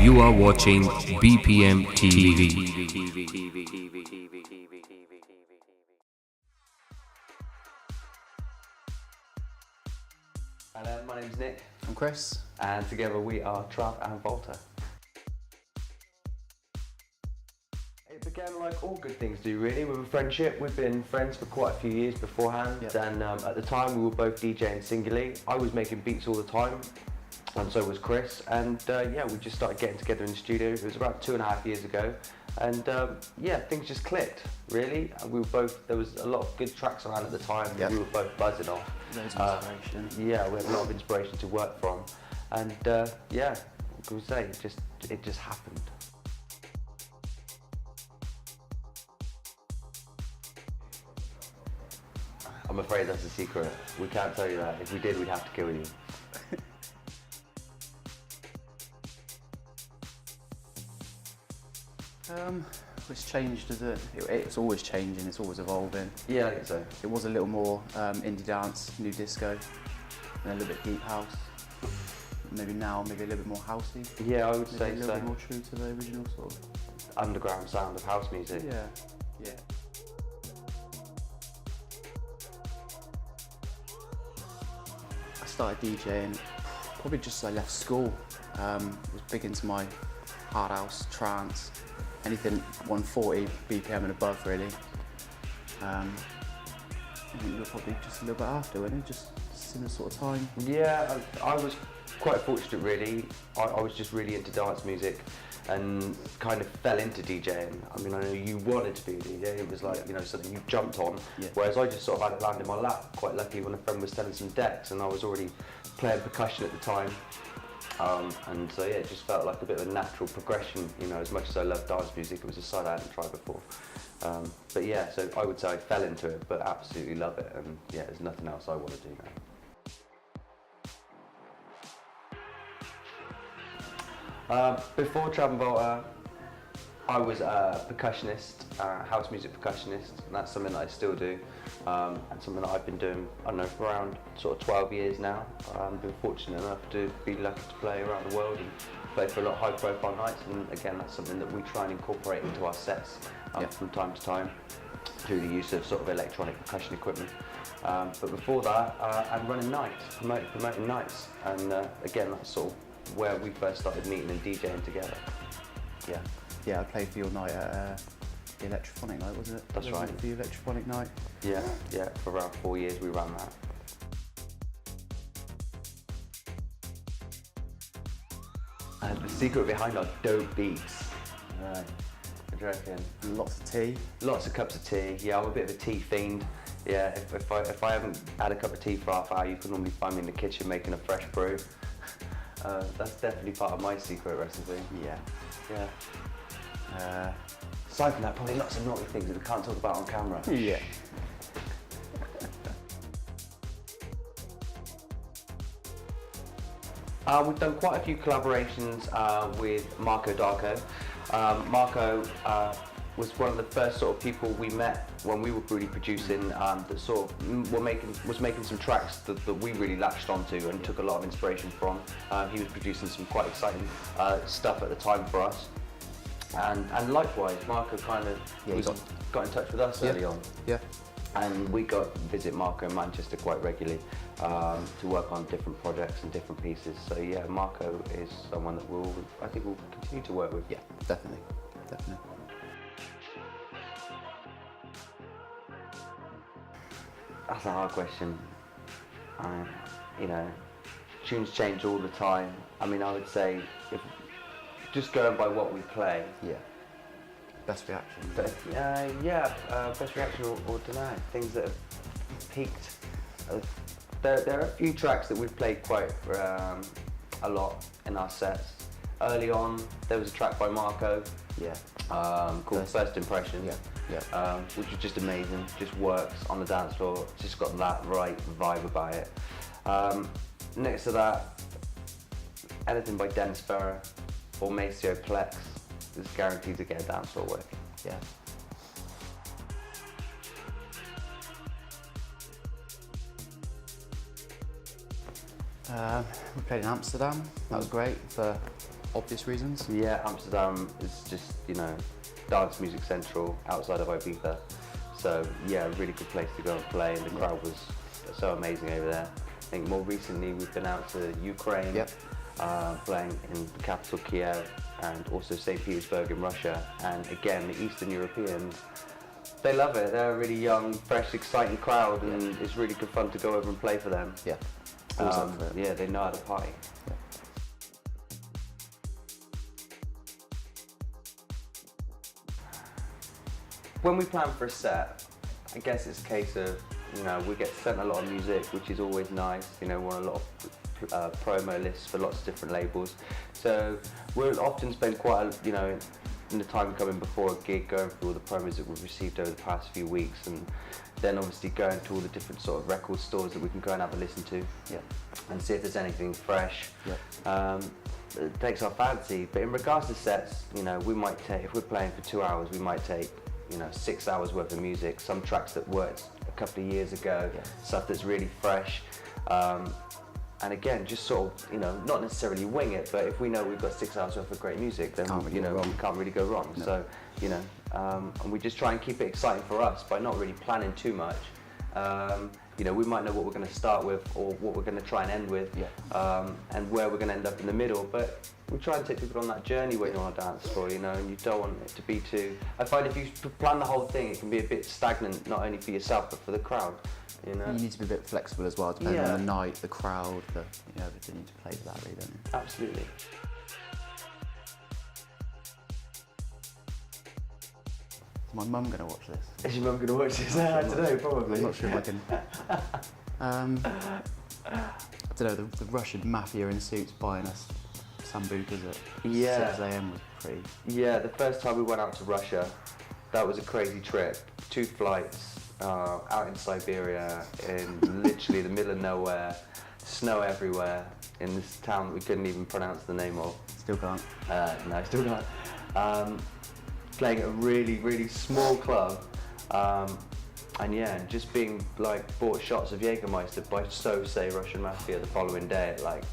you are watching bpm.tv. Hello, my name's Nick. I'm Chris. And together we are Trav and Volta. It began like all good things do really, with a friendship. We've been friends for quite a few years beforehand, yep. And at the time we were both DJing singly. I was making beats all the time, and so was Chris, and yeah, we just started getting together in the studio. It was about 2.5 years ago, and yeah, things just clicked really. We were both, there was a lot of good tracks around at the time, yep. We were both buzzing off. Loads of inspiration. Yeah, we had a lot of inspiration to work from, and yeah, what can we say, it just happened. I'm afraid that's a secret. We can't tell you that. If we did, we'd have to kill you. It's changed, is it? It's always changing, it's always evolving. Yeah, I think so. It was a little more indie dance, new disco, and a little bit deep house. Maybe now, maybe a little bit more housey. Yeah, I would maybe say a little so. bit more true to the original sort of underground sound of house music. Yeah, yeah. I started DJing probably just as I left school. Was big into my hard house, trance, anything 140 BPM and above really. I think you were probably just a little bit after, weren't you? Just similar sort of time. Yeah, I was quite fortunate really. I was just really into dance music and kind of fell into DJing. I mean, I know you wanted to be a DJ, it was like, you know, something you jumped on, yeah. Whereas I just sort of had it land in my lap, quite lucky when a friend was selling some decks and I was already playing percussion at the time. And so yeah, it just felt like a bit of a natural progression, you know, as much as I love dance music, it was a side I hadn't tried before. But yeah, so I would say I fell into it, but absolutely love it, and yeah, there's nothing else I want to do now. Before Trav Volta, I was a percussionist, house music percussionist, and that's something that I still do, and something that I've been doing, I don't know, for around sort of 12 years now. I've been fortunate enough to be lucky to play around the world and play for a lot of high profile nights, and again, that's something that we try and incorporate into our sets from time to time through the use of sort of electronic percussion equipment. But before that, I'm running nights, promoting nights, and again, that's sort of where we first started meeting and DJing together. Yeah. Yeah, I played for your night at the Electrophonic night, wasn't it? That's right. For the Electrophonic night. Yeah, yeah, for around 4 years we ran that. And the secret behind our dope beats. Right, what do you reckon? Lots of tea. Lots of cups of tea. Yeah, I'm a bit of a tea fiend. Yeah, if I haven't had a cup of tea for half an hour, you can normally find me in the kitchen making a fresh brew. That's definitely part of my secret recipe. Yeah. Yeah. Aside from that, probably lots of naughty things that we can't talk about on camera. Yeah. We've done quite a few collaborations with Marco Darko. Marco was one of the first sort of people we met when we were really producing, that sort of was making some tracks that we really latched onto and took a lot of inspiration from. He was producing some quite exciting stuff at the time for us. And likewise, Marco kind of got in touch with us early on. Yeah. And we got to visit Marco in Manchester quite regularly to work on different projects and different pieces. So yeah, Marco is someone that I think we'll continue to work with. Yeah, definitely, definitely. That's a hard question. You know, tunes change all the time. I mean, I would say, if just going by what we play. Yeah. Best reaction. But, best reaction or don't know, things that have peaked. There are a few tracks that we've played quite a lot in our sets. Early on, there was a track by Marco. Yeah. Called First Impression. Yeah. Yeah. Which was just amazing. Just works on the dance floor. It's just got that right vibe about it. Next to that, anything by Dennis Ferrer or Maceo Plex is guaranteed to get a dance floor working. Yeah. We played in Amsterdam. That was great for obvious reasons. Yeah, Amsterdam is just, dance music central outside of Ibiza. So yeah, a really good place to go and play, and the crowd was so amazing over there. I think more recently we've been out to Ukraine, playing in the capital Kiev, and also St. Petersburg in Russia. And again, the Eastern Europeans, they love it. They're a really young, fresh, exciting crowd, and it's really good fun to go over and play for them. Yeah. Yeah, they know how to party. Yeah. When we plan for a set, I guess it's a case of, we get sent a lot of music, which is always nice. We're on a lot of promo lists for lots of different labels. So we'll often spend quite in the time coming before a gig, going through all the promos that we've received over the past few weeks, and then obviously going to all the different sort of record stores that we can go and have a listen to, and see if there's anything fresh. It takes our fancy. But in regards to sets, we might take, if we're playing for 2 hours, we might take 6 hours worth of music, some tracks that worked a couple of years ago, stuff that's really fresh. And again, just sort of, not necessarily wing it, but if we know we've got 6 hours worth of great music, then we can't really go wrong. No. So, and we just try and keep it exciting for us by not really planning too much. We might know what we're going to start with or what we're going to try and end with, and where we're going to end up in the middle. But we try and take people on that journey when you're on a dance floor, and you don't want it to be too. I find if you plan the whole thing, it can be a bit stagnant, not only for yourself but for the crowd. You need to be a bit flexible as well, depending on the night, the crowd, everything. You need to play to that, really, don't you? Absolutely. Is my mum going to watch this? Is your mum going to watch this? I don't know, probably. I'm not sure if I can. I don't know, the Russian mafia in suits buying us sambucas at 6 AM was pretty... Yeah, the first time we went out to Russia, that was a crazy trip. 2 flights. Out in Siberia, in literally the middle of nowhere, snow everywhere, in this town that we couldn't even pronounce the name of. Still can't? No, still can't. Playing at a really, really small club, and just being bought shots of Jägermeister by Say Russian Mafia the following day at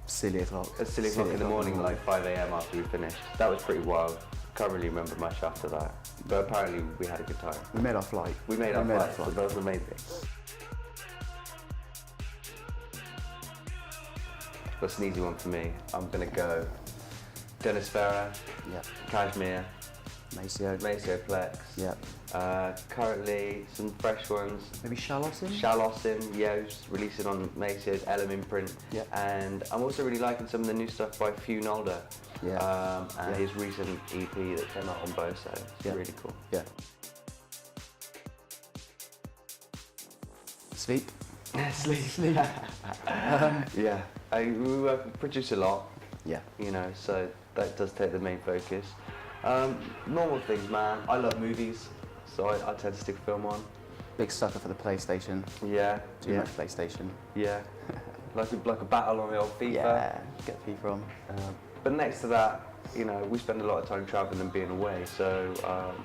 silly o'clock. At silly o'clock in the morning, 5 AM after we finished. That was pretty wild. Can't really remember much after that, but apparently we had a good time. We made our flight. We made our flight, so that was amazing. That's an easy one for me. I'm gonna go Dennis Ferrer, Kashmir, Maceo Plex. Currently some fresh ones. Maybe Shalossin? Shalossin, who's releasing on Maceo's Elm imprint. And I'm also really liking some of the new stuff by Few Nolder. And his recent EP that came out on Boso. It's really cool. Sleep. Sleep. We produce a lot. So that does take the main focus. Normal things, man. I love movies, so I tend to stick film on. Big sucker for the PlayStation. Too much PlayStation. Like a battle on the old FIFA. Get FIFA on. But next to that, we spend a lot of time traveling and being away, so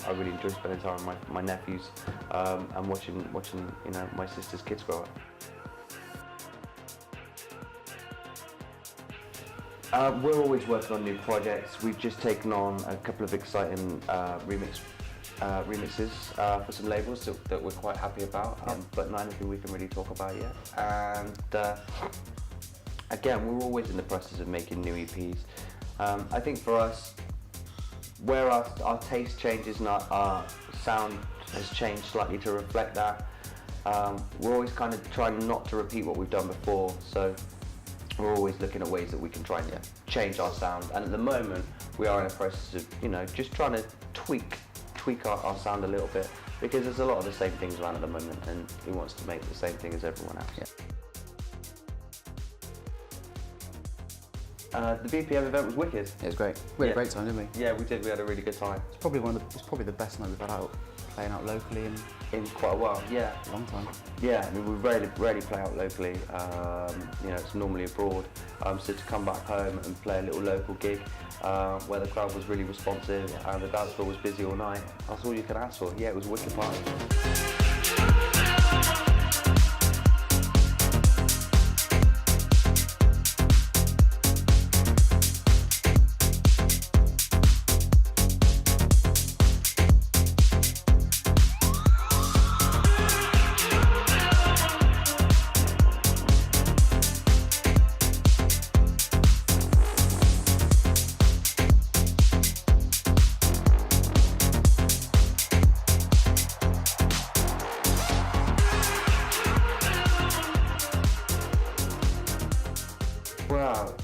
I really enjoy spending time with my nephews and watching my sister's kids grow up. We're always working on new projects. We've just taken on a couple of exciting remixes for some labels that we're quite happy about, but not anything we can really talk about yet. And again, we're always in the process of making new EPs. I think for us, where our taste changes and our sound has changed slightly to reflect that, we're always kind of trying not to repeat what we've done before. So we're always looking at ways that we can try and change our sound. And at the moment, we are in a process of just trying to tweak our sound a little bit, because there's a lot of the same things around at the moment, and he wants to make the same thing as everyone else. The BPM event was wicked. It was great. We had a great time, didn't we? Yeah, we did. We had a really good time. It's probably the best night we've had out, playing out locally in quite a while. Yeah, a long time. Yeah, I mean, we rarely play out locally. It's normally abroad. So to come back home and play a little local gig where the crowd was really responsive and the dance floor was busy all night, that's all you can ask for. Yeah, it was a wicked party.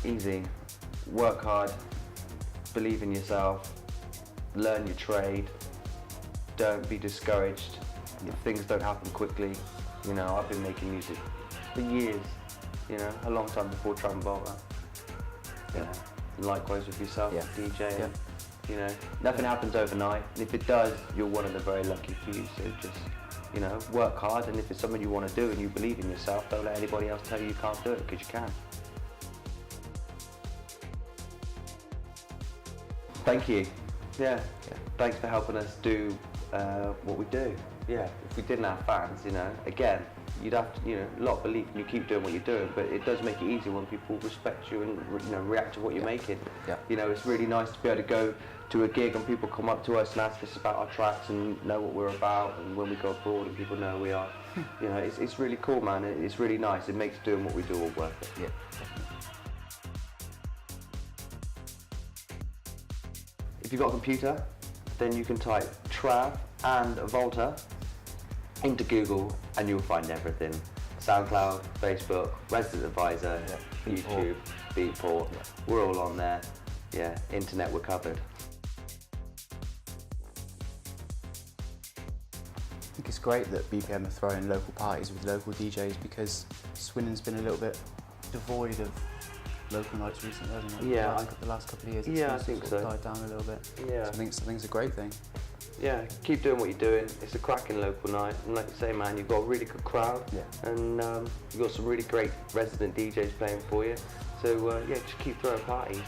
Easy. Work hard, believe in yourself, learn your trade, don't be discouraged if things don't happen quickly. You know, I've been making music for years, you know, a long time before Trav Volta. Yeah. Likewise with yourself, DJ. Yeah. You know, nothing happens overnight, and if it does, you're one of the very lucky few. So just, you know, work hard, and if it's something you want to do and you believe in yourself, don't let anybody else tell you you can't do it, because you can. Thank you. Yeah. Thanks for helping us do what we do. Yeah. If we didn't have fans, you know, again, you'd have to, you know, a lot of belief and you keep doing what you're doing, but it does make it easy when people respect you and, you know, react to what you're making. Yeah. You know, it's really nice to be able to go to a gig and people come up to us and ask us about our tracks and know what we're about, and when we go abroad and people know who we are. You know, it's really cool, man. It's really nice. It makes doing what we do all worth it. Yeah. If you've got a computer, then you can type Trav and Volta into Google and you'll find everything. SoundCloud, Facebook, Resident Advisor, YouTube, Beatport, we're all on there. Yeah, internet, we're covered. I think it's great that BPM are throwing local parties with local DJs, because Swindon's been a little bit devoid of local nights recently, hasn't it? Yeah. The last couple of years. Yeah, I think so. Died down a little bit. Yeah. So I think it's a great thing. Yeah, keep doing what you're doing. It's a cracking local night, and like you say, man, you've got a really good crowd, and you've got some really great resident DJs playing for you. So yeah, just keep throwing parties.